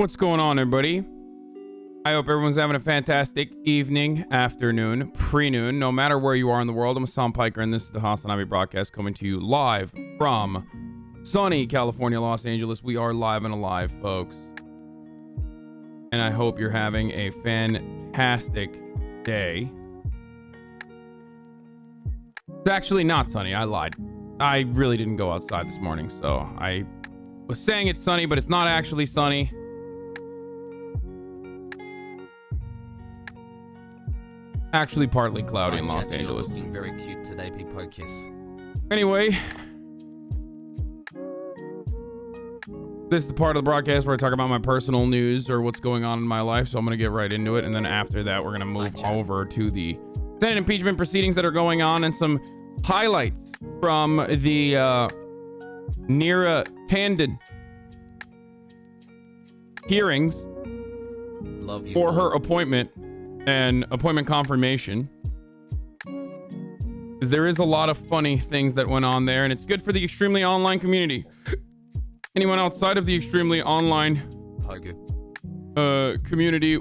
What's going on, everybody? I hope everyone's having a fantastic evening, afternoon, pre-noon, no matter where you are in the world. I'm Hassan Piker, and this is the Hasanabi broadcast coming to you live from sunny California, Los Angeles. We are live and alive, folks. And I hope you're having a fantastic day. It's actually not sunny. I lied. I really didn't go outside this morning, so I was saying it's sunny, but it's not actually sunny. Actually partly cloudy in Los Angeles. Looking very cute today, people. Kiss. Anyway, this is the part of the broadcast where I talk about my personal news or what's going on in my life, so I'm going to get right into it, and then after that we're going to move over to the Senate impeachment proceedings that are going on and some highlights from the Neera Tanden hearings for her appointment and appointment confirmation, because there is a lot of funny things that went on there, and it's good for the extremely online community. Anyone outside of the extremely online community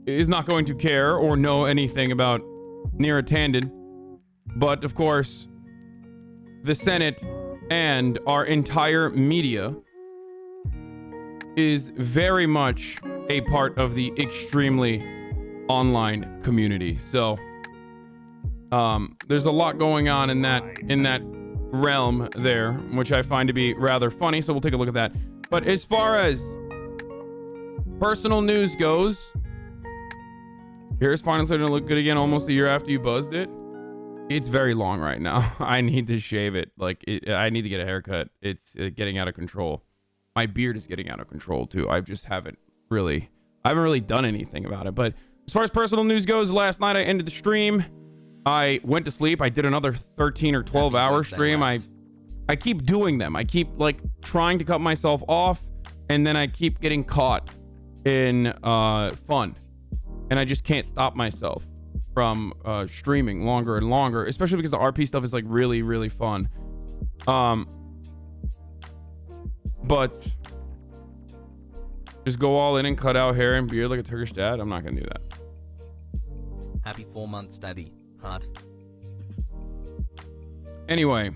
is not going to care or know anything about Neera Tanden, but of course the Senate and our entire media is very much a part of the extremely online community. So there's a lot going on in that realm there, which I find to be rather funny, so we'll take a look at that. But as far as personal news goes, here's finally starting to look good again almost a year after you buzzed it. It's very long right now. I need to shave it. I need to get a haircut. It's getting out of control. My beard is getting out of control too. I haven't really done anything about it. But as far as personal news goes, last night I ended the stream. I went to sleep. I did another 13 or 12 hour stream. I keep doing them. I keep trying to cut myself off, and then I keep getting caught in fun, and I just can't stop myself from streaming longer and longer, especially because the RP stuff is really, really fun. But just go all in and cut out hair and beard like a Turkish dad? I'm not gonna do that. Happy 4 months, daddy. Heart. Anyway,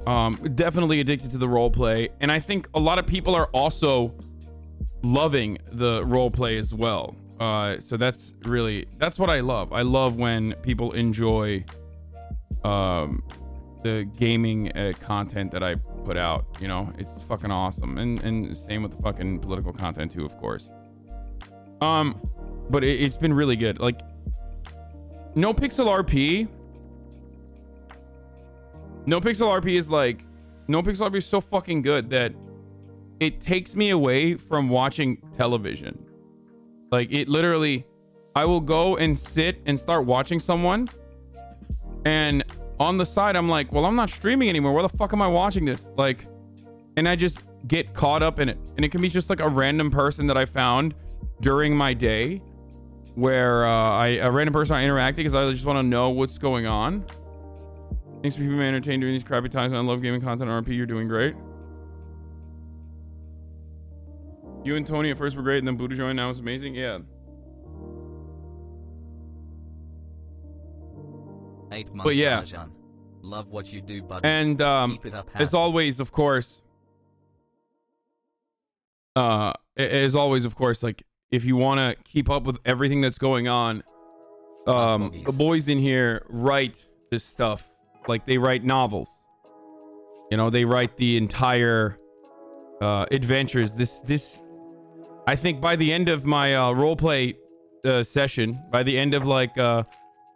definitely addicted to the role play, and I think a lot of people are also loving the role play as well. So that's what I love. I love when people enjoy the gaming content that I put out. You know, it's fucking awesome, and same with the fucking political content too, of course. But it's been really good. Nopixel RP is so fucking good that it takes me away from watching television. It literally, I will go and sit and start watching someone, and on the side I'm like, well, I'm not streaming anymore. Where the fuck am I watching this? And I just get caught up in it. And it can be just a random person that I found during my day, where a random person I interacted because I just want to know what's going on. Thanks for keeping me entertained during these crappy times. I love gaming content on RP. You're doing great. You and Tony at first were great, and then Buddha joined. Now it's amazing. Yeah. 8 months. But yeah. Rajan. Love what you do, buddy. And keep it up, as always, of course. If you want to keep up with everything that's going on, the boys in here write this stuff. They write novels. You know, they write the entire adventures. This I think by the end of my roleplay session, by the end of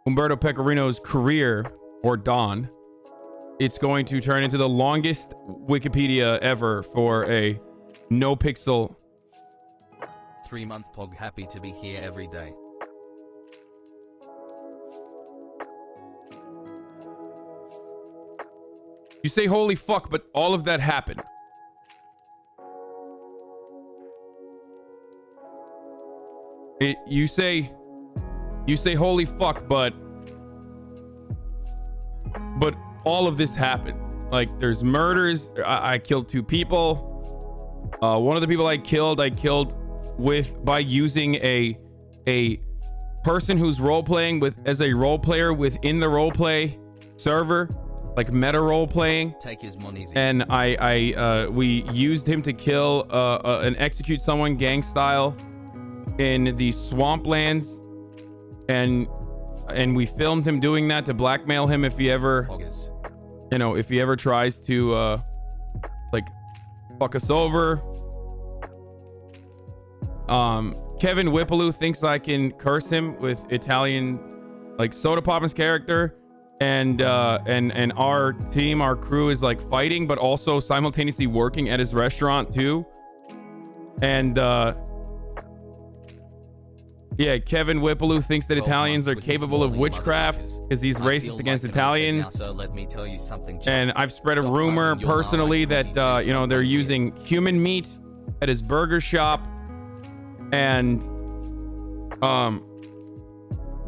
Umberto Pecorino's career, or Dawn, it's going to turn into the longest Wikipedia ever for a nopixel. 3-month pog. Happy to be here every day. You say holy fuck, but all of that happened. You say holy fuck, but all of this happened. There's murders. I killed 2 people. One of the people I killed by using a person who's role playing as a role player within the role play server, like meta role playing. Take his money. And we used him to kill and execute someone gang style in the swamplands, and we filmed him doing that to blackmail him if he ever tries to like fuck us over. Kevin Whippaloo thinks I can curse him with Italian, like Soda Pop's character, and our team, our crew is like fighting, but also simultaneously working at his restaurant too. And yeah, Kevin Whippaloo thinks that Italians are capable of witchcraft because he's racist against Italians. So let me tell you something. And I've spread a rumor personally that they're using human meat at his burger shop. And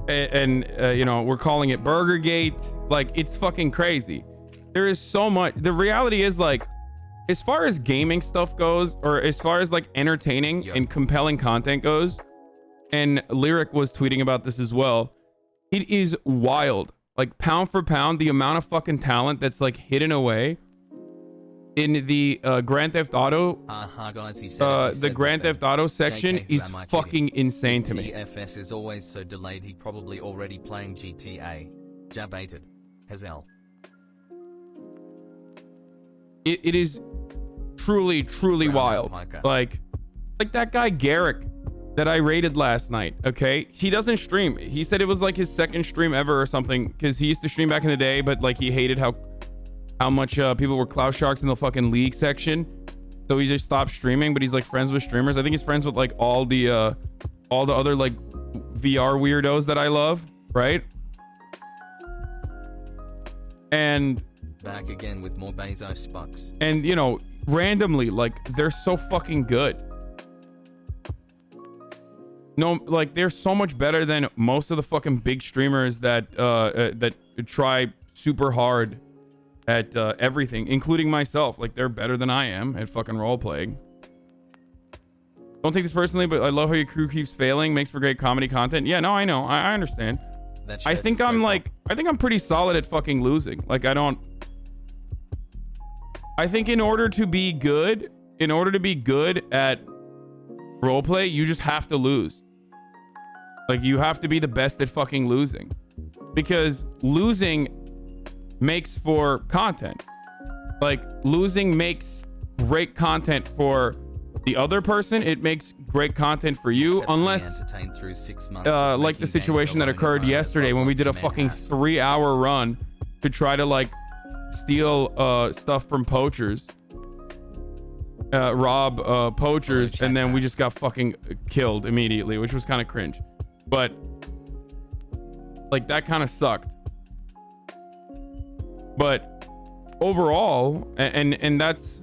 we're calling it Burgergate. Like, it's fucking crazy. There is so much. The reality is, like, as far as gaming stuff goes, or as far as like entertaining and compelling content goes, and Lyric was tweeting about this as well, it is wild. Like, pound for pound, the amount of fucking talent that's like hidden away in the Grand Theft Auto, the Grand Theft Auto section is fucking insane to me. TFS is always so delayed. He probably already playing GTA. Jabated. Hazel. It is truly wild. Like that guy Garrick that I raided last night. Okay, he doesn't stream. He said it was like his second stream ever or something, because he used to stream back in the day, but like he hated how much people were clout sharks in the fucking league section, so he just stopped streaming. But he's like friends with streamers. I think he's friends with like all the other like VR weirdos that I love, right? And back again with more Bezos bucks. And randomly, like, they're so fucking good. No, like, they're so much better than most of the fucking big streamers that try super hard at everything, including myself. Like, they're better than I am at fucking role playing. Don't take this personally, but I love how your crew keeps failing. Makes for great comedy content. Yeah, no, I know. I understand. I think I'm pretty solid at fucking losing. Like, I think in order to be good at roleplay, you just have to lose. Like, you have to be the best at fucking losing, because losing makes for content. Like, losing makes great content for the other person. It makes great content for you, unless like the situation that occurred yesterday when we did a fucking 3-hour run to try to like steal stuff from poachers, rob poachers, and then we just got fucking killed immediately, which was kind of cringe. But like, that kind of sucked. But overall, and that's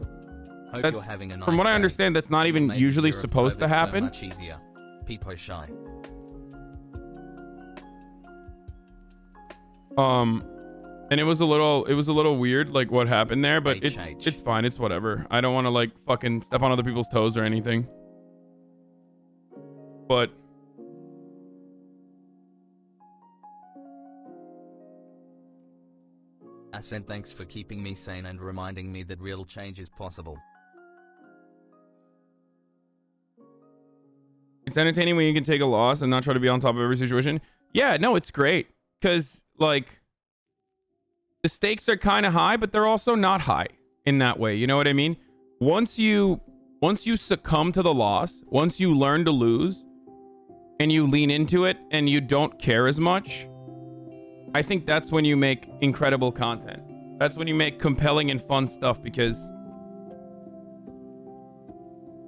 from what I understand, that's not even usually supposed to happen. Much easier. People shy. And it was a little weird, like, what happened there, but it's fine. It's whatever. I don't want to like fucking step on other people's toes or anything. But I said thanks for keeping me sane and reminding me that real change is possible. It's entertaining when you can take a loss and not try to be on top of every situation. Yeah, no, it's great, because like, the stakes are kind of high, but they're also not high in that way. You know what I mean? Once you succumb to the loss, once you learn to lose and you lean into it and you don't care as much, I think that's when you make incredible content. That's when you make compelling and fun stuff, because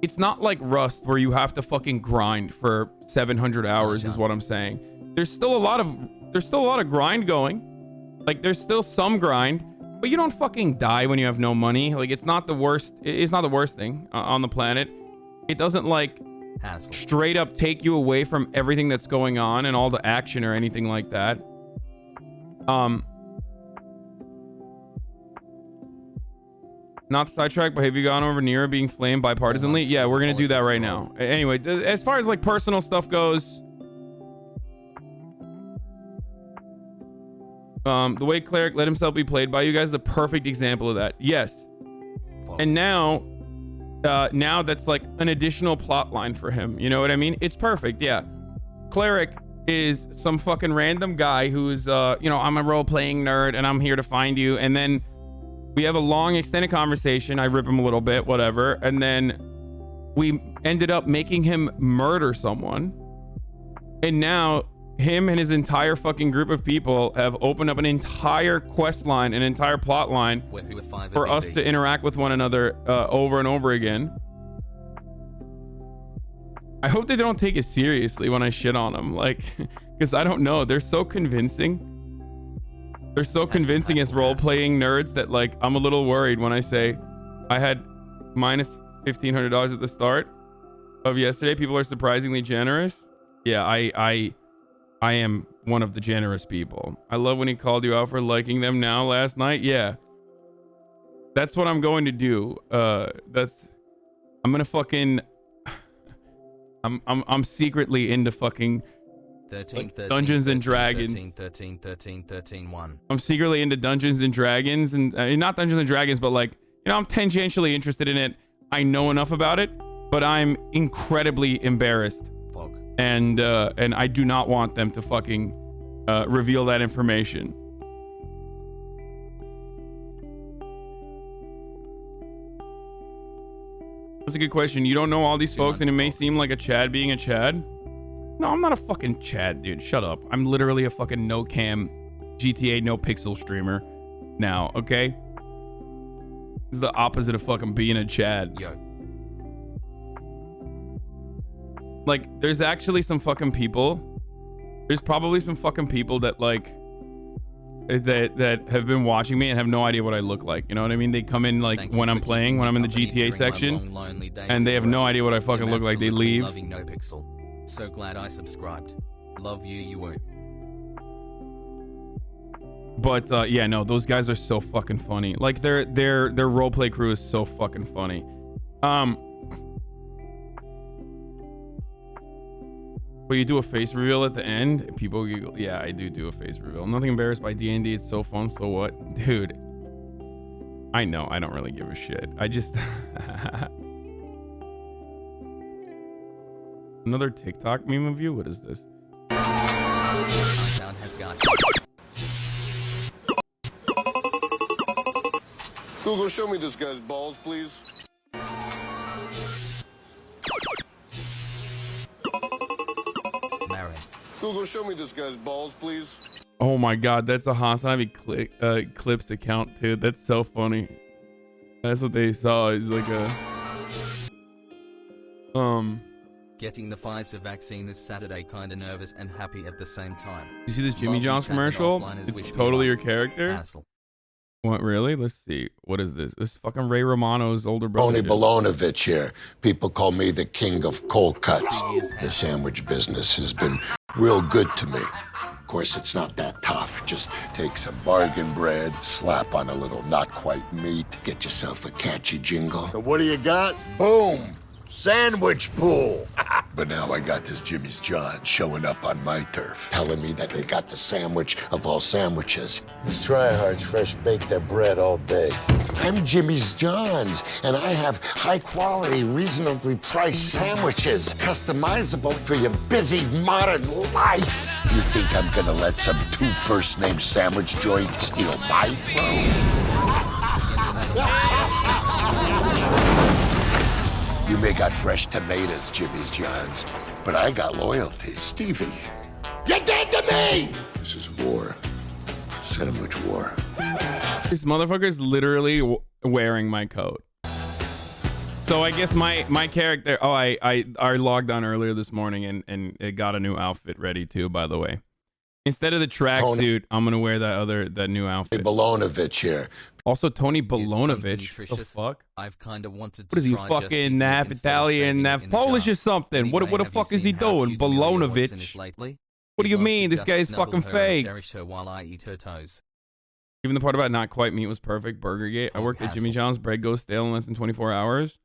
it's not like Rust where you have to fucking grind for 700 hours is what I'm saying. There's still a lot of grind going. Like, there's still some grind, but you don't fucking die when you have no money. Like, it's not the worst. It's not the worst thing on the planet. It doesn't like straight up take you away from everything that's going on and all the action or anything like that. Not sidetrack, but have you gone over Nero being flamed bipartisanly? Yeah, we're gonna do that right now. Anyway, as far as like personal stuff goes, the way Cleric let himself be played by you guys is a perfect example of that. Yes. And now that's like an additional plot line for him. You know what I mean? It's perfect. Yeah. Cleric is some fucking random guy who's, I'm a role-playing nerd and I'm here to find you. And then we have a long extended conversation. I rip him a little bit, whatever. And then we ended up making him murder someone. And now him and his entire fucking group of people have opened up an entire quest line, an entire plot line for us to interact with one another over and over again. I hope they don't take it seriously when I shit on them, like, because I don't know. They're so convincing. They're so convincing as role-playing nerds that, like, I'm a little worried when I say I had minus $1,500 at the start of yesterday. People are surprisingly generous. Yeah, I am one of the generous people. I love when he called you out for liking them now last night. Yeah, that's what I'm going to do. I'm gonna fucking. I'm secretly into fucking 13, Dungeons and Dragons. 13, 1. I'm secretly into Dungeons and Dragons, and not Dungeons and Dragons, but like, I'm tangentially interested in it. I know enough about it, but I'm incredibly embarrassed, and I do not want them to fucking reveal that information. That's a good question. You don't know all these folks, and it may seem like a Chad being a Chad. No, I'm not a fucking Chad, dude. Shut up. I'm literally a fucking no-cam GTA no-pixel streamer now, okay? This is the opposite of fucking being a Chad. Yo. Like, there's actually some fucking people. There's probably some fucking people that, like, that have been watching me and have no idea what I look like. You know what I mean? They come in, like, when I'm playing, when I'm in the GTA section, and they have no idea what I fucking look like. They leave. So glad I subscribed. Love you, you won't. But yeah, no, those guys are so fucking funny. Like their roleplay crew is so fucking funny. But you do a face reveal at the end, people giggle. Yeah, I do a face reveal. I'm nothing embarrassed by D&D. It's so fun. So what, dude? I know. I don't really give a shit. I just. Another TikTok meme of you? What is this? Google, show me this guy's balls, please. Mary. Google, show me this guy's balls, please. Oh my god, that's a Hasanabi clips account, dude. That's so funny. That's what they saw. Is like a Getting the Pfizer vaccine this Saturday, kinda nervous and happy at the same time. You see this Jimmy John's commercial? It's totally your character. Hassle. What, really? Let's see. What is this? This fucking Ray Romano's older brother. Tony Bolonovich here. People call me the king of cold cuts. The sandwich business has been real good to me. Of course, it's not that tough. Just take some bargain bread, slap on a little not quite meat, get yourself a catchy jingle. And what do you got? Boom! Sandwich pool! But now I got this Jimmy's John showing up on my turf, telling me that they got the sandwich of all sandwiches. These tryhards fresh bake their bread all day. I'm Jimmy's John's, and I have high-quality, reasonably priced sandwiches, customizable for your busy modern life. You think I'm gonna let some two first-name sandwich joint steal my throne? You may got fresh tomatoes, Jimmy's John's, but I got loyalty. Stevie, you're dead to me! This is war. Sandwich war. This motherfucker's literally wearing my coat. So I guess my character. Oh, I logged on earlier this morning and it got a new outfit ready too. By the way, instead of the tracksuit, I'm gonna wear that new outfit. Bolonovich here. Also, Tony Bolonovich. What the fuck? I've kind of wanted to. What is he, fucking Nav Italian, Nav Polish or something? What the fuck is he doing? Bolonovich. What do you mean? This guy is fucking fake. Cherish her while I eat her toes. Even the part about not quite meat was perfect. Burgergate. I worked at Jimmy John's. Bread goes stale in less than 24 hours.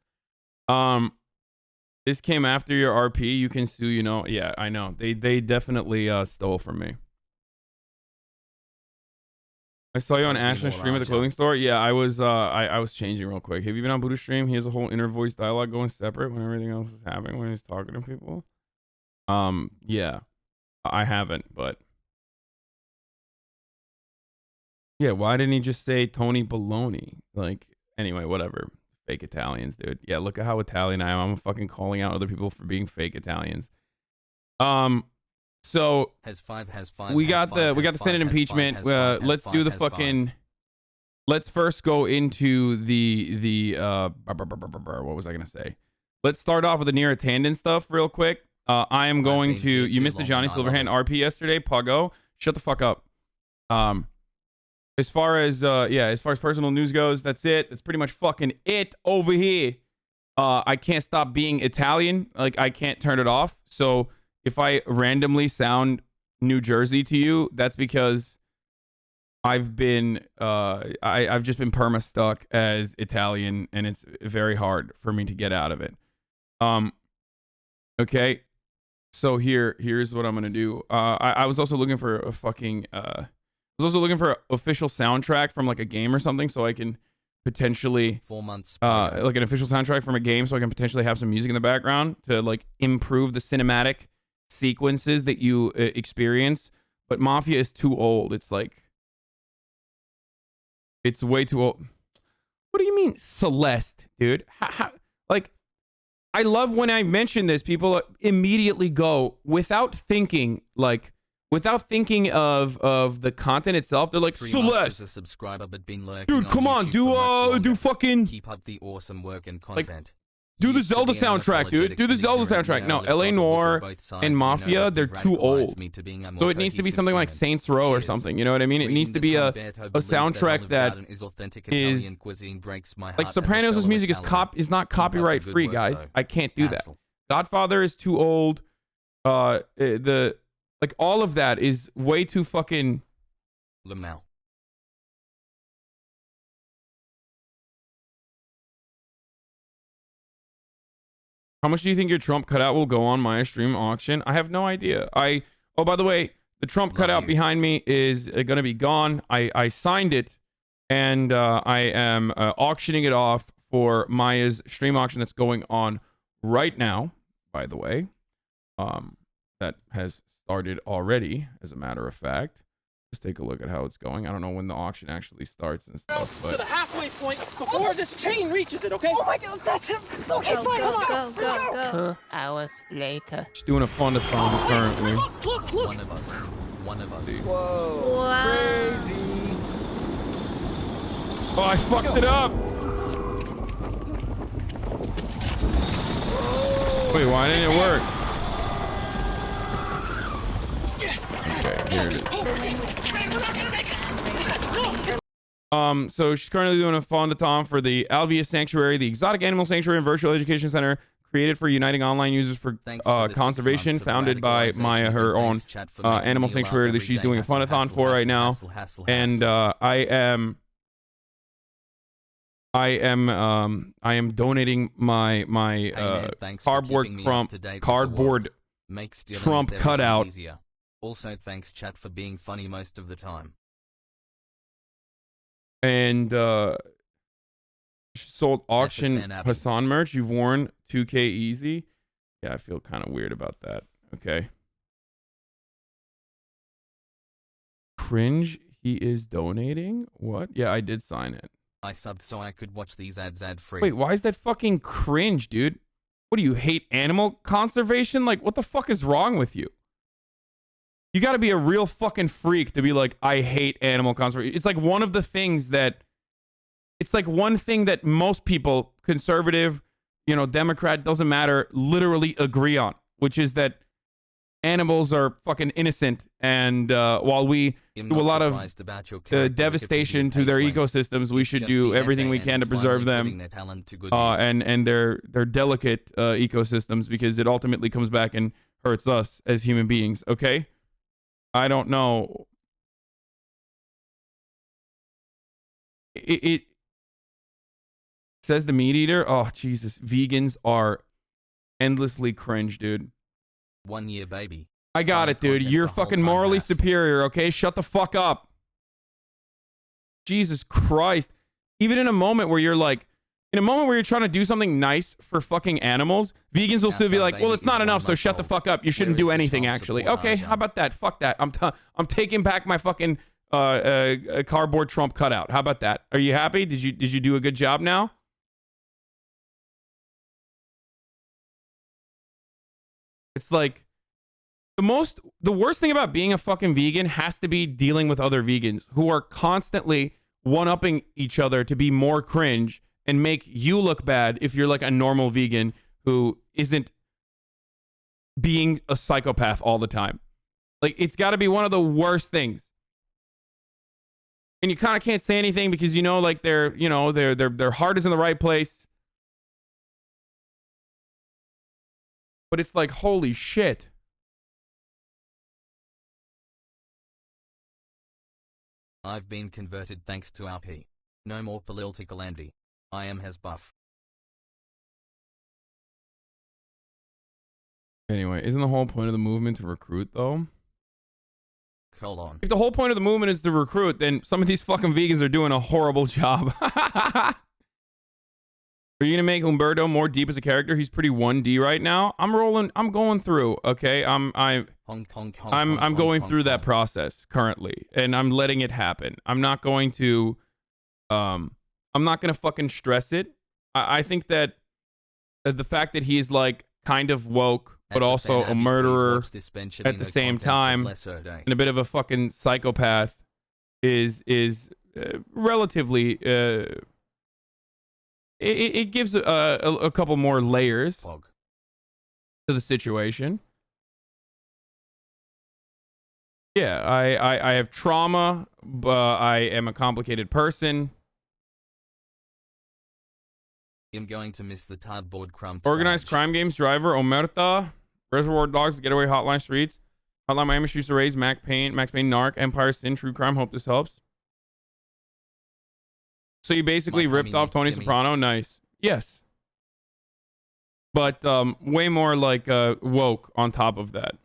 This came after your RP. You can sue, you know. Yeah, I know. They definitely stole from me. I saw you on Ashton's stream at the clothing store. Yeah, I was changing real quick. Have you been on Buddha's stream? He has a whole inner voice dialogue going separate when everything else is happening when he's talking to people. Yeah. I haven't, but yeah, why didn't he just say Tony Baloney? Like, anyway, whatever. Fake Italians, dude. Yeah, look at how Italian I am. I'm fucking calling out other people for being fake Italians. So we got the Senate impeachment. Let's do the fucking. Let's first go into the what was I gonna say? Let's start off with the near attendance stuff real quick. I am going to. You missed the Johnny Silverhand RP yesterday, Puggo. Shut the fuck up. As far as personal news goes, that's it. That's pretty much fucking it over here. I can't stop being Italian. Like, I can't turn it off. So if I randomly sound New Jersey to you, that's because I've been I've just been perma stuck as Italian, and it's very hard for me to get out of it. Okay. So here's what I'm gonna do. I was also looking for a fucking I was also looking for an official soundtrack from like a game or something, so I can potentially 4 months like an official soundtrack from a game, so I can potentially have some music in the background to like improve the cinematic sequences that you experience. But Mafia is too old. It's like it's way too old. What do you mean Celeste, dude? How like I love when I mention this, people immediately go without thinking of the content itself. They're like, Celeste, a subscriber, but been dude, come on, do fucking keep up the awesome work and content. Do the Zelda soundtrack, dude. Do the Zelda soundtrack. No, LA Noire and Mafia, they're too old. So it needs to be something like Saints Row or something. You know what I mean? It needs to be a soundtrack that is like Sopranos' music is not copyright free, guys. I can't do that. Godfather is too old. Like all of that is way too fucking. Lamel. How much do you think your Trump cutout will go on my stream auction? I have no idea. Oh, by the way, the Trump cutout behind me is going to be gone. I signed it, and I am auctioning it off for Maya's stream auction that's going on right now, by the way. That has started already, as a matter of fact. Just take a look at how it's going. I don't know when the auction actually starts and stuff, but to the halfway point before this chain reaches it, okay? Oh my god, that's him! Okay, fine, go. 2 hours later. She's doing a fun-a-thon currently. Look! One of us. Whoa. Wow. Crazy. Oh, I fucked it up! Wait, why didn't it work? Okay, here it is. So she's currently doing a fun-a-thon for the Alvia Sanctuary, the Exotic Animal Sanctuary and Virtual Education Center, created for uniting online users for conservation, founded by Maya, her own animal sanctuary that she's doing a fun-a-thon for right now. And I am donating my cardboard Trump cutout. Also, thanks chat for being funny most of the time. And sold auction Hassan merch. You've worn 2K easy. Yeah, I feel kind of weird about that. Okay. Cringe. He is donating. What? Yeah, I did sign it. I subbed so I could watch these ads ad-free. Wait, why is that fucking cringe, dude? What do you hate animal conservation? Like, what the fuck is wrong with you? You got to be a real fucking freak to be like, I hate animal conservation. It's like one of the things that, it's like one thing that most people, conservative, you know, Democrat, doesn't matter, literally agree on, which is that animals are fucking innocent. And while we do a lot of devastation to their ecosystems, we should do everything we can to preserve them and their delicate ecosystems, because it ultimately comes back and hurts us as human beings. Okay. I don't know. it says the meat eater. Oh, Jesus. Vegans are endlessly cringe, dude. 1 year, baby. I got it, dude. You're fucking morally superior, okay? Shut the fuck up. Jesus Christ. Even in a moment where you're like, in a moment where you're trying to do something nice for fucking animals, vegans will still be like, well, it's not enough, so shut the fuck up. You shouldn't do anything, actually. Okay, how about that? Fuck that. I'm taking back my fucking cardboard Trump cutout. How about that? Are you happy? Did you do a good job now? It's like the worst thing about being a fucking vegan has to be dealing with other vegans who are constantly one-upping each other to be more cringe and make you look bad if you're like a normal vegan who isn't being a psychopath all the time. Like, it's got to be one of the worst things. And you kind of can't say anything because you know, like, their heart is in the right place. But it's like, holy shit. I've been converted thanks to RP. No more political envy. I am has buff. Anyway, isn't the whole point of the movement to recruit, though? Colon. If the whole point of the movement is to recruit, then some of these fucking vegans are doing a horrible job. Are you gonna make Humberto more deep as a character? He's pretty 1D right now. I'm going through, okay? I'm going through that process currently, and I'm letting it happen. I'm not going to fucking stress it. I think that the fact that he's like kind of woke, but also a murderer at the same time, and a bit of a fucking psychopath is relatively it gives a couple more layers to the situation. Yeah, I have trauma, but I am a complicated person. I'm going to miss the cardboard crumb. Organized crime games driver Omerta, Reservoir Dogs, The Getaway, Hotline Streets, Hotline Miami, Streets of Rage, Max Payne, Narc, Empire Sin, True Crime. Hope this helps. So you basically ripped off Tony Soprano. Nice. Yes. But way more like woke on top of that.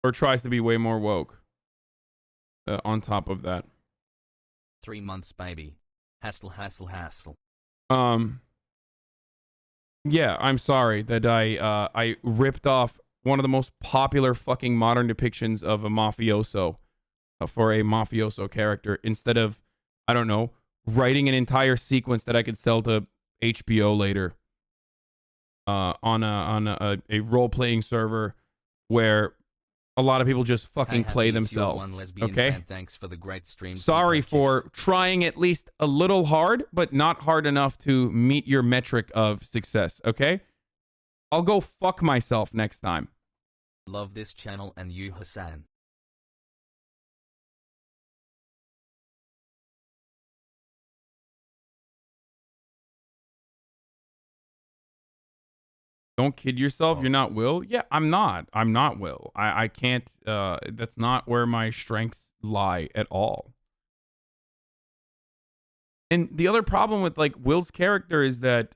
Or tries to be way more woke on top of that. 3 months, baby. Hassle. Yeah, I'm sorry that I ripped off one of the most popular fucking modern depictions of a mafioso for a mafioso character instead of, I don't know, writing an entire sequence that I could sell to HBO later on a role-playing server where a lot of people just fucking play themselves. Okay? Thanks for the great stream. Sorry for trying at least a little hard, but not hard enough to meet your metric of success. Okay? I'll go fuck myself next time. Love this channel and you, Hassan. Don't kid yourself. You're not Will. Yeah, I'm not Will. I can't. That's not where my strengths lie at all. And the other problem with like Will's character is that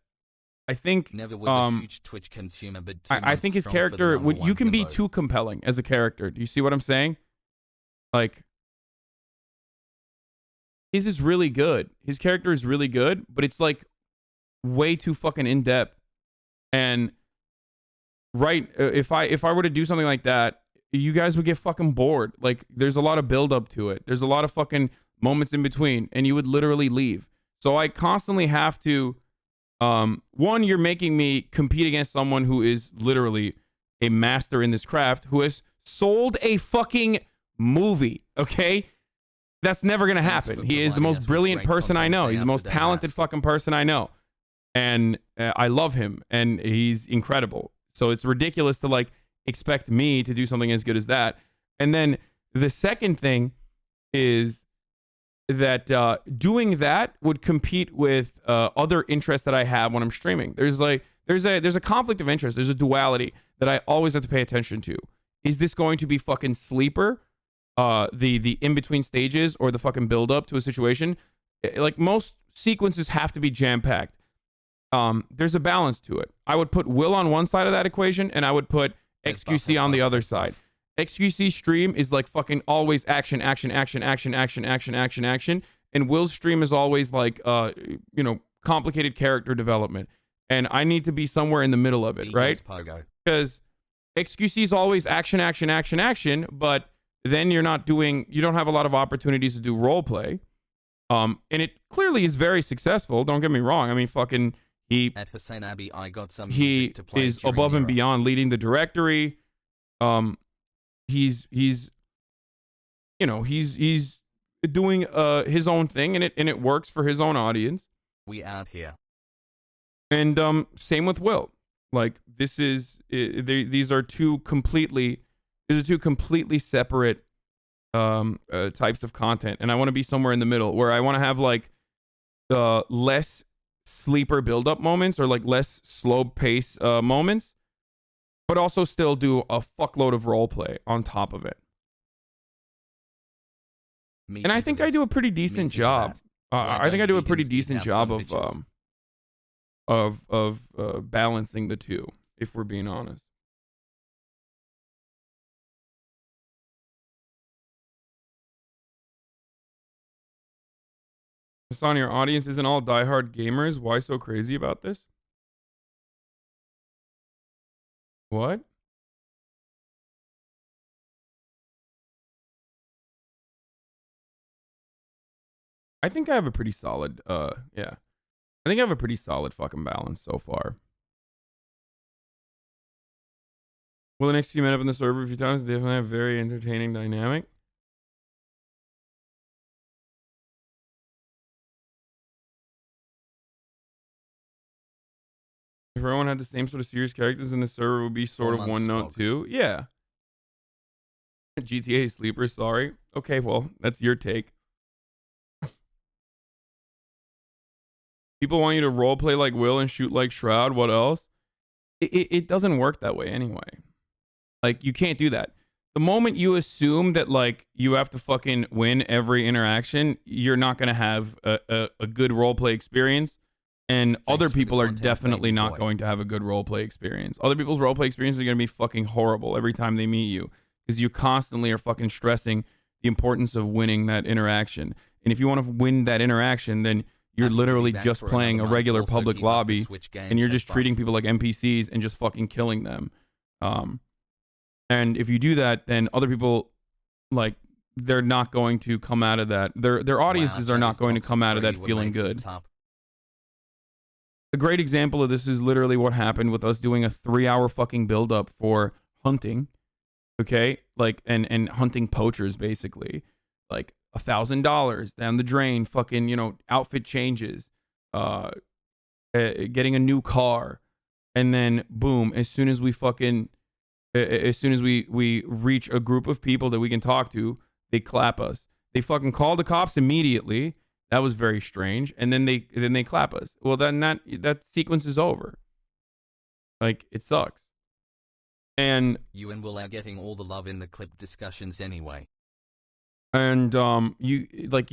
I think never was a huge Twitch consumer, but I think his character you can be too compelling as a character. Do you see what I'm saying? Like his is really good. His character is really good, but it's like way too fucking in depth. And right, if I were to do something like that, you guys would get fucking bored. Like, there's a lot of build up to it. There's a lot of fucking moments in between, and you would literally leave. So I constantly have to, one, you're making me compete against someone who is literally a master in this craft, who has sold a fucking movie, okay? That's never gonna happen. He is the most brilliant person I know. He's the most talented fucking person I know. And I love him, and he's incredible. So it's ridiculous to like expect me to do something as good as that. And then the second thing is that doing that would compete with other interests that I have when I'm streaming. There's a conflict of interest. There's a duality that I always have to pay attention to. Is this going to be fucking sleeper? The in between stages or the fucking build up to a situation? like most sequences have to be jam-packed. There's a balance to it. I would put Will on one side of that equation, and I would put XQC on the other side. XQC stream is like fucking always action, action, action, action, action, action, action, action. And Will's stream is always like, you know, complicated character development. And I need to be somewhere in the middle of it, right? Because XQC is always action, action, action, action. But then you don't have a lot of opportunities to do role play. And it clearly is very successful. Don't get me wrong. I mean, fucking at Hasanabi, I got some he to play is above and beyond leading the directory. He's you know, he's doing his own thing, and it works for his own audience. We out here. And same with Will. Like these are two completely separate types of content, and I want to be somewhere in the middle where I want to have like less sleeper build-up moments or like less slow pace moments, but also still do a fuckload of role play on top of it. And I think I do a pretty decent job. I think I do a pretty decent job of balancing the two, if we're being honest. Hassan, your audience isn't all diehard gamers. Why so crazy about this? What? I think I have a pretty solid, yeah. I think I have a pretty solid fucking balance so far. Will the next few met up in the server a few times? They definitely have a very entertaining dynamic. If everyone had the same sort of serious characters in the server, it would be sort of one note too. Yeah. GTA sleeper, sorry. Okay, well, that's your take. People want you to roleplay like Will and shoot like Shroud. What else? It doesn't work that way anyway. Like, you can't do that. The moment you assume that, like, you have to fucking win every interaction, you're not going to have a good roleplay experience. And other people are definitely not going to have a good roleplay experience. Other people's roleplay experiences are going to be fucking horrible every time they meet you. Because you constantly are fucking stressing the importance of winning that interaction. And if you want to win that interaction, then you're literally just playing a regular public lobby. And you're just treating people like NPCs and just fucking killing them. And if you do that, then other people, like, they're not going to come out of that. Their audiences are not going to come out of that feeling good. A great example of this is literally what happened with us doing a 3-hour fucking build-up for hunting, okay? Like, and hunting poachers, basically. Like, $1,000 down the drain, fucking, you know, outfit changes, getting a new car, and then, boom, as soon as we reach a group of people that we can talk to, they clap us. They fucking call the cops immediately. That was very strange. And then they clap us. Well, then that sequence is over. Like, it sucks. And you and Will are getting all the love in the clip discussions anyway. And you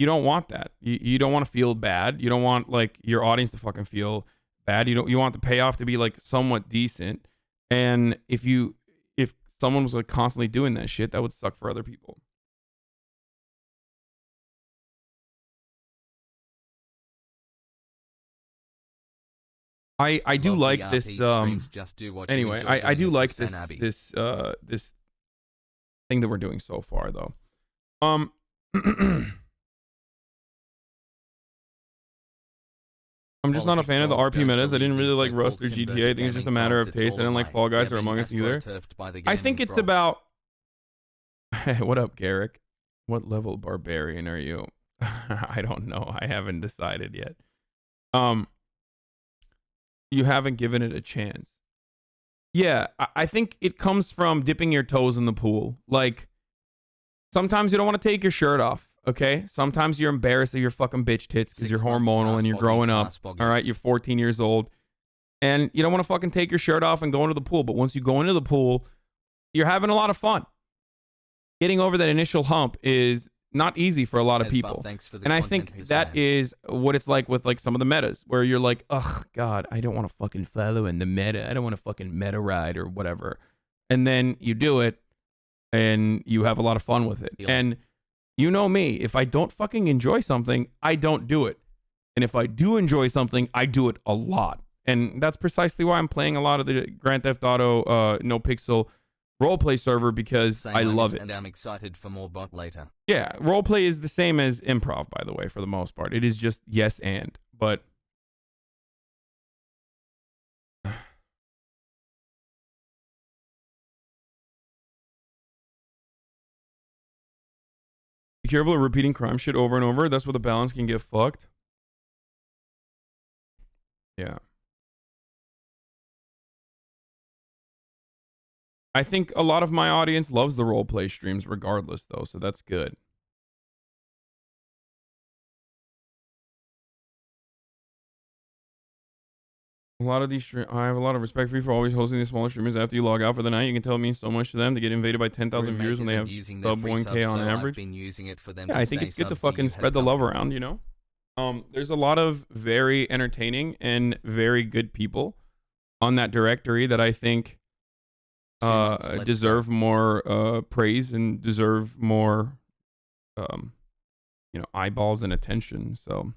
don't want that. You don't want to feel bad. You don't want, like, your audience to fucking feel bad. You want the payoff to be, like, somewhat decent. And if someone was, like, constantly doing that shit, that would suck for other people. I do like this anyway, I do like this thing that we're doing so far, though. I'm just not a fan of the RP metas. I didn't really like Rust or GTA. I think it's just a matter of taste. I didn't like Fall Guys or Among Us either. I think it's about... What up, Garrick? What level barbarian are you? I don't know. I haven't decided yet. You haven't given it a chance. Yeah, I think it comes from dipping your toes in the pool. Like, sometimes you don't want to take your shirt off, okay? Sometimes you're embarrassed of your fucking bitch tits because you're hormonal and you're growing up. All right, you're 14 years old. And you don't want to fucking take your shirt off and go into the pool. But once you go into the pool, you're having a lot of fun. Getting over that initial hump is not easy for a lot of people. Thanks for the And I content, think that Hassan. is what it's like with like some of the metas where you're like, ugh, God, I don't want to fucking follow in the meta. I don't want to fucking meta ride or whatever. And then you do it and you have a lot of fun with it. Yeah. And you know me, if I don't fucking enjoy something, I don't do it. And if I do enjoy something, I do it a lot. And that's precisely why I'm playing a lot of the Grand Theft Auto No Pixel roleplay server, because Same I love it. And I'm excited for more bot later. Yeah, roleplay is the same as improv, by the way, for the most part. It is just yes and. But be careful of repeating crime shit over and over. That's where the balance can get fucked. Yeah. I think a lot of my audience loves the roleplay streams regardless, though, so that's good. A lot of these I have a lot of respect for you for always hosting these smaller streamers. After you log out for the night, you can tell it means so much to them to get invaded by 10,000 viewers when they have sub 1K on average. Yeah, I think it's good to fucking spread the love around, you know? There's a lot of very entertaining and very good people on that directory that I think deserve more praise and deserve more eyeballs and attention. So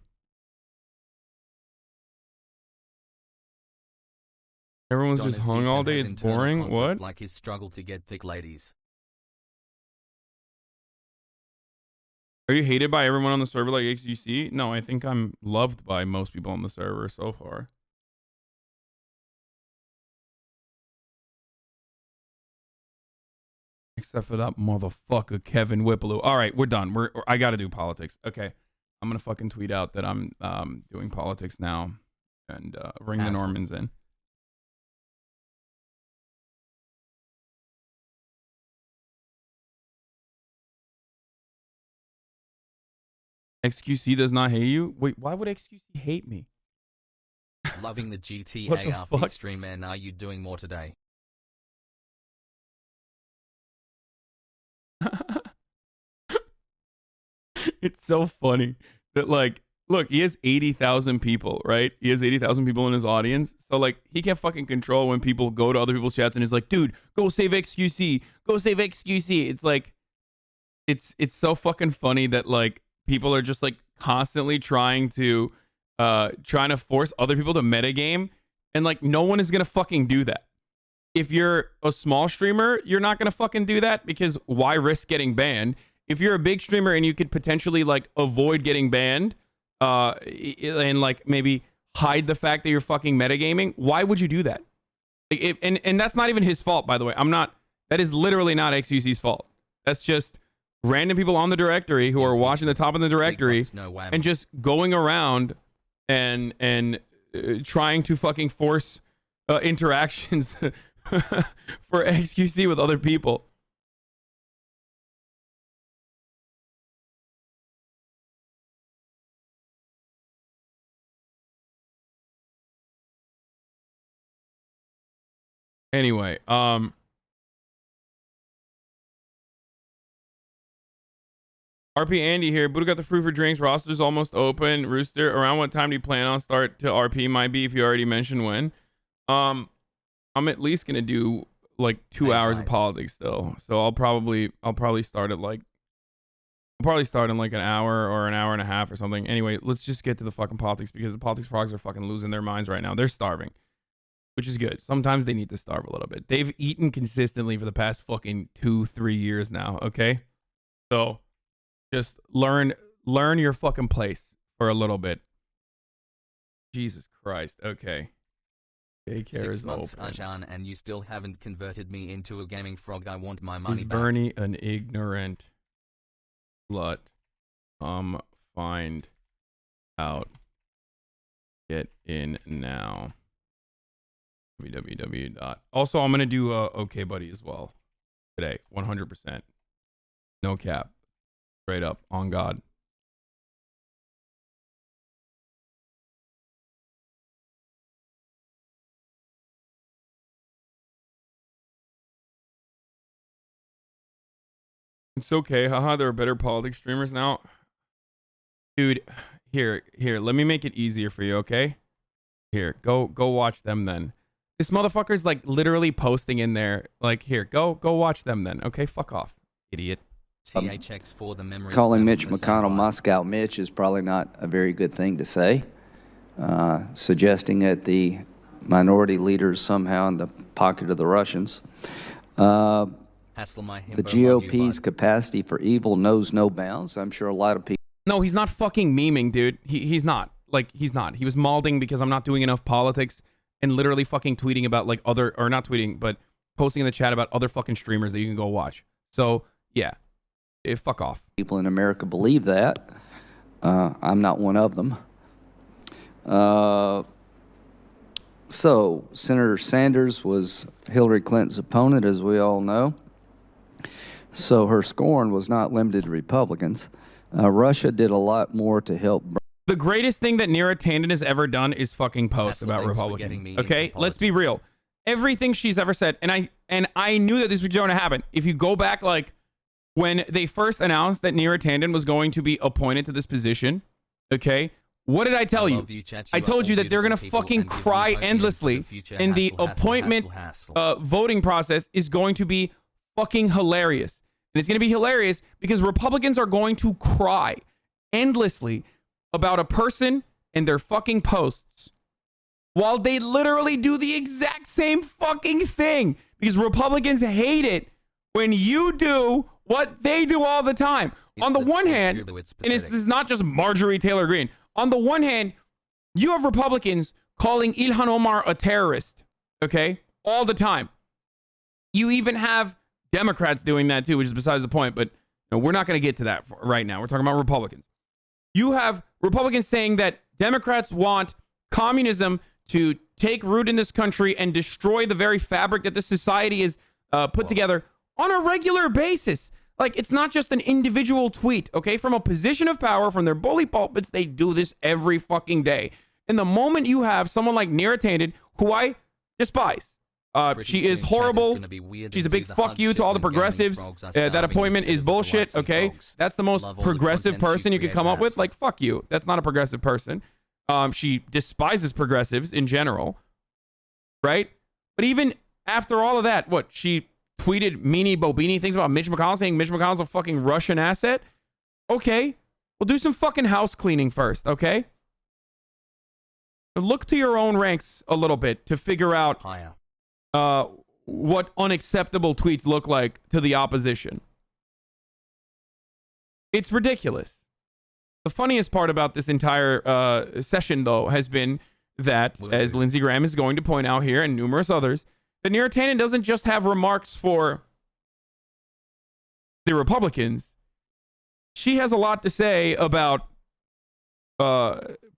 everyone's just hung all day. It's boring. What? Like his struggle to get thick ladies. Are you hated by everyone on the server like XUC? No, I think I'm loved by most people on the server so far. Except for that motherfucker Kevin Whippaloo. All right, we're done. I got to do politics. Okay, I'm gonna fucking tweet out that I'm doing politics now, and bring the Normans in. XQC does not hate you. Wait, why would XQC hate me? Loving the GTA What the RP fuck? stream, and are you doing more today? It's so funny that, like, look, he has 80,000 people, right? He has 80,000 people in his audience. So, like, he can't fucking control when people go to other people's chats and is like, dude, go save XQC. Go save XQC. It's like, it's so fucking funny that, like, people are just, like, constantly trying to force other people to metagame. And, like, no one is going to fucking do that. If you're a small streamer, you're not going to fucking do that, because why risk getting banned? If you're a big streamer and you could potentially, like, avoid getting banned and, like, maybe hide the fact that you're fucking metagaming, why would you do that? And that's not even his fault, by the way. That is literally not XUC's fault. That's just random people on the directory who are watching the top of the directory and just going around and trying to fucking force interactions for XQC with other people. Anyway, RP Andy here. Buddha got the fruit for drinks. Roster's almost open. Rooster, around what time do you plan on start to RP? Might be if you already mentioned when. I'm at least gonna do like 2 hours of politics still. So I'll probably start at like in like an hour or an hour and a half or something. Anyway, let's just get to the fucking politics, because the politics frogs are fucking losing their minds right now. They're starving, which is good. Sometimes they need to starve a little bit. They've eaten consistently for the past fucking 2-3 years now, okay? So just learn your fucking place for a little bit. Jesus Christ. Okay. Daycare 6 is months, open. Ajan, and you still haven't converted me into a gaming frog. I want my money Is back. Bernie an ignorant slut? Find out. Get in now. www. Also, I'm gonna do OK Buddy as well today. 100%. No cap. Straight up. On God. It's okay. Haha, there are better politics streamers now. Dude, here, let me make it easier for you, okay? Here, go watch them then. This motherfucker's like literally posting in there. Like, here, go watch them then. Okay, fuck off, idiot. THX for the memories. Calling Mitch McConnell Moscow Mitch is probably not a very good thing to say. Suggesting that the minority leaders somehow in the pocket of the Russians. The GOP's capacity for evil knows no bounds. I'm sure a lot of people. No, he's not fucking memeing, dude. He's not. Like, he's not. He was malding because I'm not doing enough politics and literally fucking tweeting about like other, or not tweeting, but posting in the chat about other fucking streamers that you can go watch. So, yeah. Fuck off. People in America believe that. I'm not one of them. So, Senator Sanders was Hillary Clinton's opponent, as we all know. So her scorn was not limited to Republicans. Russia did a lot more to help. The greatest thing that Neera Tanden has ever done is fucking post about Republicans. Okay, let's be real. Everything she's ever said, and I knew that this was going to happen. If you go back, like when they first announced that Neera Tanden was going to be appointed to this position, okay, what did I tell you? I told you that they're gonna fucking cry endlessly, and the appointment voting process is going to be fucking hilarious. And it's going to be hilarious because Republicans are going to cry endlessly about a person and their fucking posts while they literally do the exact same fucking thing, because Republicans hate it when you do what they do all the time. On the one hand, and this is not just Marjorie Taylor Greene. On the one hand, you have Republicans calling Ilhan Omar a terrorist, okay, all the time. You even have Democrats doing that too, which is besides the point, but no, we're not going to get to that right now. We're talking about Republicans. You have Republicans saying that Democrats want communism to take root in this country and destroy the very fabric that this society is put together on a regular basis. Like, it's not just an individual tweet, okay? From a position of power, from their bully pulpits, they do this every fucking day. And the moment you have someone like Neera Tanden, who I despise, she is horrible. She's a big fuck you to all the progressives. That appointment is bullshit, okay? That's the most progressive person you could come up with. Like, fuck you. That's not a progressive person. She despises progressives in general, right? But even after all of that, what? She tweeted meanie bobini things about Mitch McConnell, saying Mitch McConnell's a fucking Russian asset. Okay, well, do some fucking house cleaning first, okay? Look to your own ranks a little bit to figure out what unacceptable tweets look like to the opposition. It's ridiculous. The funniest part about this entire session, though, has been that, as Lindsey Graham is going to point out here and numerous others, that Neera Tanden doesn't just have remarks for the Republicans. She has a lot to say about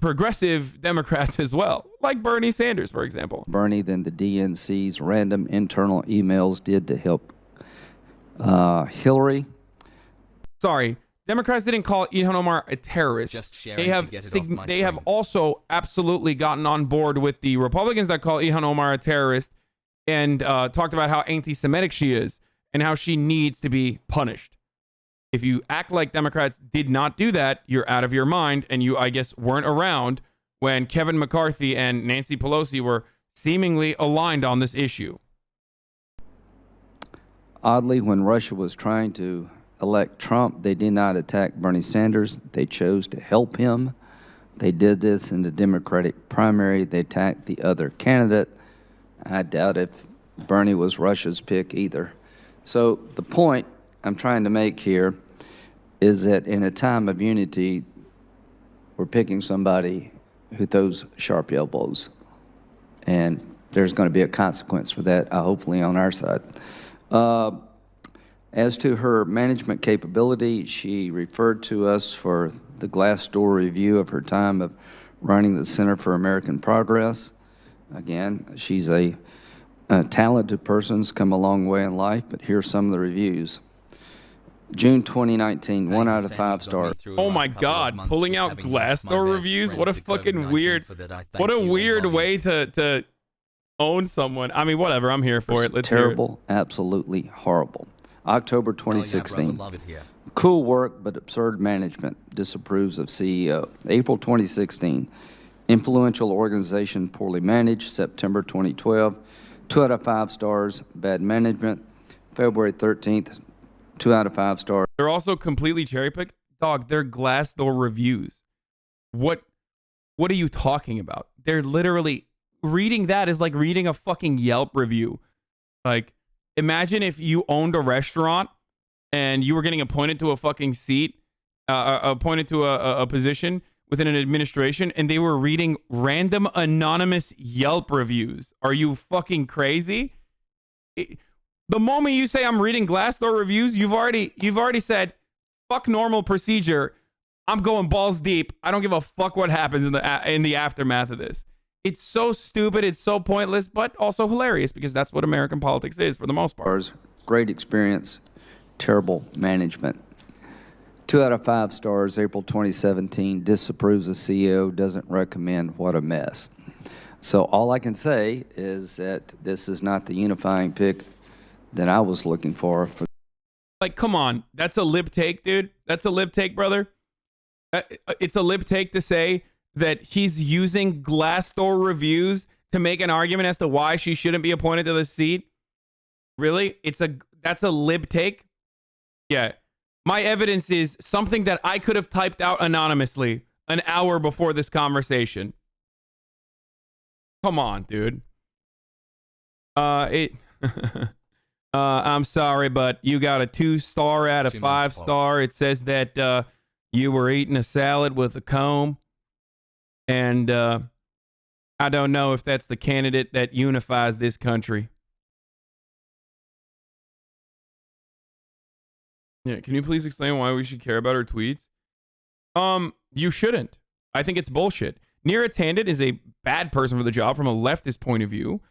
progressive Democrats as well, like Bernie Sanders, for example. Bernie than the DNC's random internal emails did to help Hillary. Sorry, Democrats didn't call Ilhan Omar a terrorist. They have also absolutely gotten on board with the Republicans that call Ilhan Omar a terrorist and talked about how anti-Semitic she is and how she needs to be punished. If you act like Democrats did not do that, you're out of your mind, and you, I guess, weren't around when Kevin McCarthy and Nancy Pelosi were seemingly aligned on this issue. Oddly, when Russia was trying to elect Trump, they did not attack Bernie Sanders. They chose to help him. They did this in the Democratic primary. They attacked the other candidate. I doubt if Bernie was Russia's pick either. So the point I'm trying to make here is that in a time of unity, we're picking somebody who throws sharp elbows. And there's going to be a consequence for that, hopefully on our side. As to her management capability, she referred to us for the Glassdoor review of her time of running the Center for American Progress. Again, she's a talented person, has come a long way in life, but here's some of the reviews. June 2019, 1 out of 5 stars. Oh my God, pulling out Glassdoor reviews? What a fucking weird, what a weird way to own someone. I mean, whatever, I'm here for it. Let's terrible, absolutely horrible. October Oh, yeah, brother, 2016. love it here. Cool work, but absurd management. Disapproves of CEO. April 2016. Influential organization, poorly managed. September 2012. 2 out of 5 stars, bad management. February 13th, 2 out of 5 stars. They're also completely cherry picked. Dog, they're Glassdoor reviews. What are you talking about? They're literally reading that is like reading a fucking Yelp review. Like, imagine if you owned a restaurant and you were getting appointed to a fucking seat, appointed to a position within an administration, and they were reading random anonymous Yelp reviews. Are you fucking crazy? The moment you say I'm reading Glassdoor reviews, you've already said, fuck normal procedure. I'm going balls deep. I don't give a fuck what happens in the aftermath of this. It's so stupid. It's so pointless, but also hilarious because that's what American politics is for the most part. Great experience, terrible management. 2 out of 5 stars, April 2017. Disapproves of CEO, doesn't recommend. What a mess. So all I can say is that this is not the unifying pick that I was looking for. Like, come on. That's a lip take, dude. That's a lip take, brother. It's a lip take to say that he's using Glassdoor reviews to make an argument as to why she shouldn't be appointed to the seat. Really? That's a lip take? Yeah. My evidence is something that I could have typed out anonymously an hour before this conversation. Come on, dude. I'm sorry, but you got a 2-star out of 5-star. It says that you were eating a salad with a comb. And I don't know if that's the candidate that unifies this country. Yeah, can you please explain why we should care about her tweets? You shouldn't. I think it's bullshit. Neera Tanden is a bad person for the job from a leftist point of view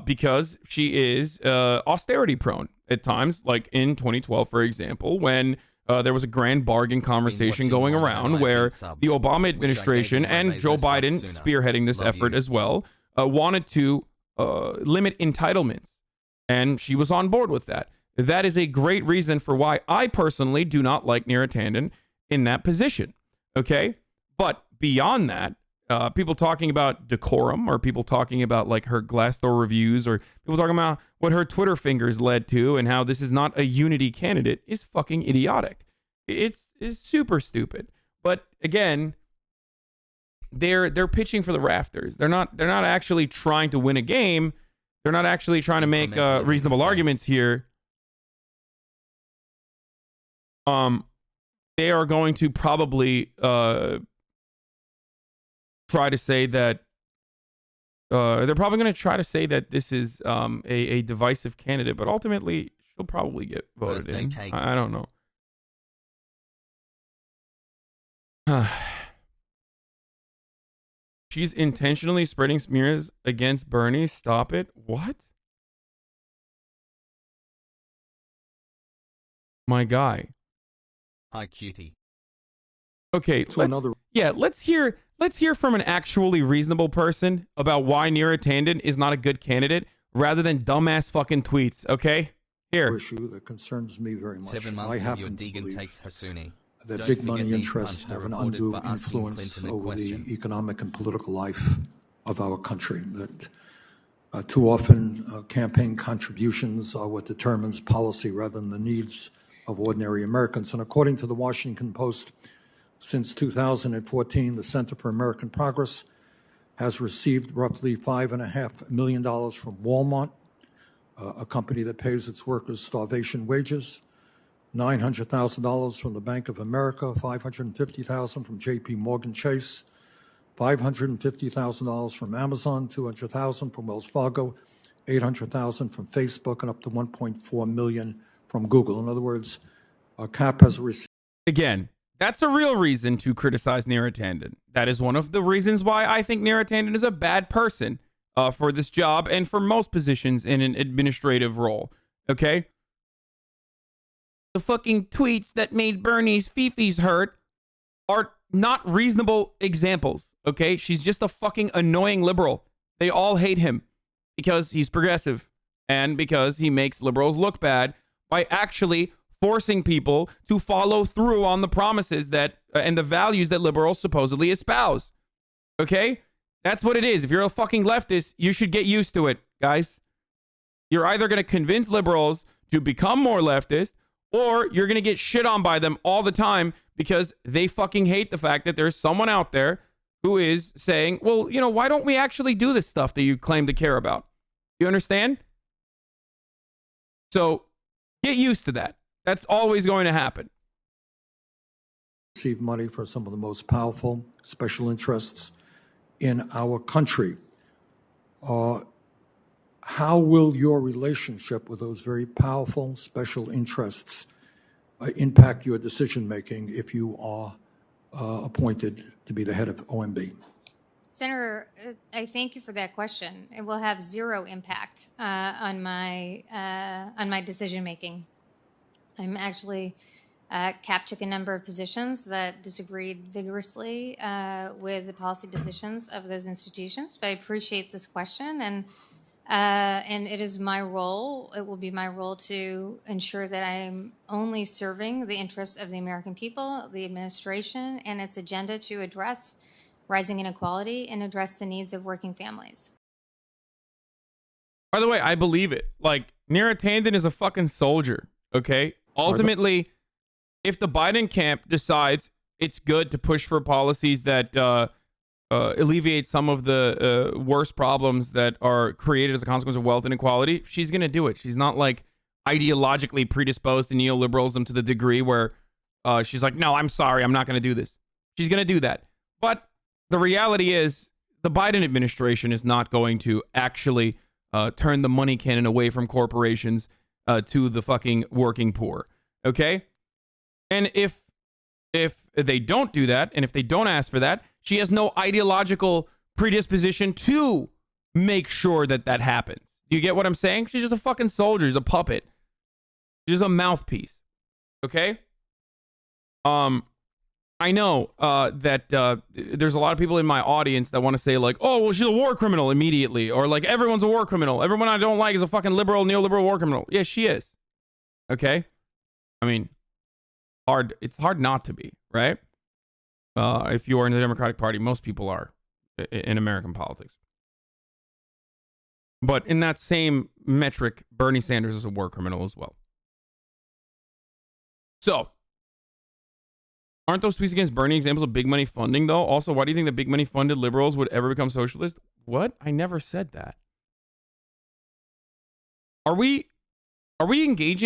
because she is austerity prone at times, like in 2012, for example, when there was a grand bargain conversation going around where the Obama administration and Joe Biden, spearheading this effort as well, wanted to limit entitlements. And she was on board with that. That is a great reason for why I personally do not like Neera Tanden in that position. Okay? But beyond that, people talking about decorum, or people talking about like her Glassdoor reviews, or people talking about what her Twitter fingers led to and how this is not a unity candidate is fucking idiotic. It's super stupid. But again, they're pitching for the rafters. They're not actually trying to win a game. They're not actually trying to make reasonable arguments here. They are going to probably try to say that they're probably going to try to say that this is a divisive candidate, but ultimately she'll probably get voted in. I don't know. She's intentionally spreading smears against Bernie. Stop it. What? My guy. Hi, cutie. Okay, let's hear from an actually reasonable person about why Neera Tanden is not a good candidate, rather than dumbass fucking tweets. Okay, here. Issue that concerns me very much. 7 months of your Deegan takes Hasuni. That big money interests have an undue influence over the economic and political life of our country. That too often campaign contributions are what determines policy rather than the needs of ordinary Americans. And according to the Washington Post, since 2014, the Center for American Progress has received roughly $5.5 million from Walmart, a company that pays its workers starvation wages, $900,000 from the Bank of America, $550,000 from J.P. Morgan Chase, $550,000 from Amazon, $200,000 from Wells Fargo, $800,000 from Facebook, and up to $1.4 million from Google. In other words, CAP has received. Again, that's a real reason to criticize Neera Tanden. That is one of the reasons why I think Neera Tanden is a bad person for this job and for most positions in an administrative role. Okay? The fucking tweets that made Bernie's fifis hurt are not reasonable examples. Okay? She's just a fucking annoying liberal. They all hate him because he's progressive and because he makes liberals look bad by actually forcing people to follow through on the promises that and the values that liberals supposedly espouse. Okay? That's what it is. If you're a fucking leftist, you should get used to it, guys. You're either going to convince liberals to become more leftist, or you're going to get shit on by them all the time because they fucking hate the fact that there's someone out there who is saying, well, you know, why don't we actually do this stuff that you claim to care about? You understand? So get used to that. That's always going to happen. Receive money for some of the most powerful special interests in our country. How will your relationship with those very powerful special interests impact your decision-making if you are appointed to be the head of OMB? Senator, I thank you for that question. It will have zero impact on my decision-making. I'm actually took a number of positions that disagreed vigorously with the policy positions of those institutions, but I appreciate this question, and it is my role, it will be my role to ensure that I'm only serving the interests of the American people, the administration, and its agenda to address rising inequality and address the needs of working families. By the way, I believe it. Like, Neera Tanden is a fucking soldier, okay? Ultimately, if the Biden camp decides it's good to push for policies that alleviate some of the worst problems that are created as a consequence of wealth inequality, she's going to do it. She's not, like, ideologically predisposed to neoliberalism to the degree where she's like, no, I'm sorry, I'm not going to do this. She's going to do that. But the reality is the Biden administration is not going to actually turn the money cannon away from corporations to the fucking working poor. Okay? And if they don't do that, and if they don't ask for that, she has no ideological predisposition to make sure that that happens. Do you get what I'm saying? She's just a fucking soldier. She's a puppet. She's just a mouthpiece. Okay? I know that there's a lot of people in my audience that want to say, like, oh, well, she's a war criminal immediately. Or, like, everyone's a war criminal. Everyone I don't like is a fucking liberal, neoliberal war criminal. Yeah, she is. Okay? I mean, it's hard not to be, right? If you are in the Democratic Party, most people are in American politics. But in that same metric, Bernie Sanders is a war criminal as well. So, aren't those tweets against Bernie examples of big money funding, though? Also, why do you think the big money funded liberals would ever become socialist? What? I never said that. Are we engaging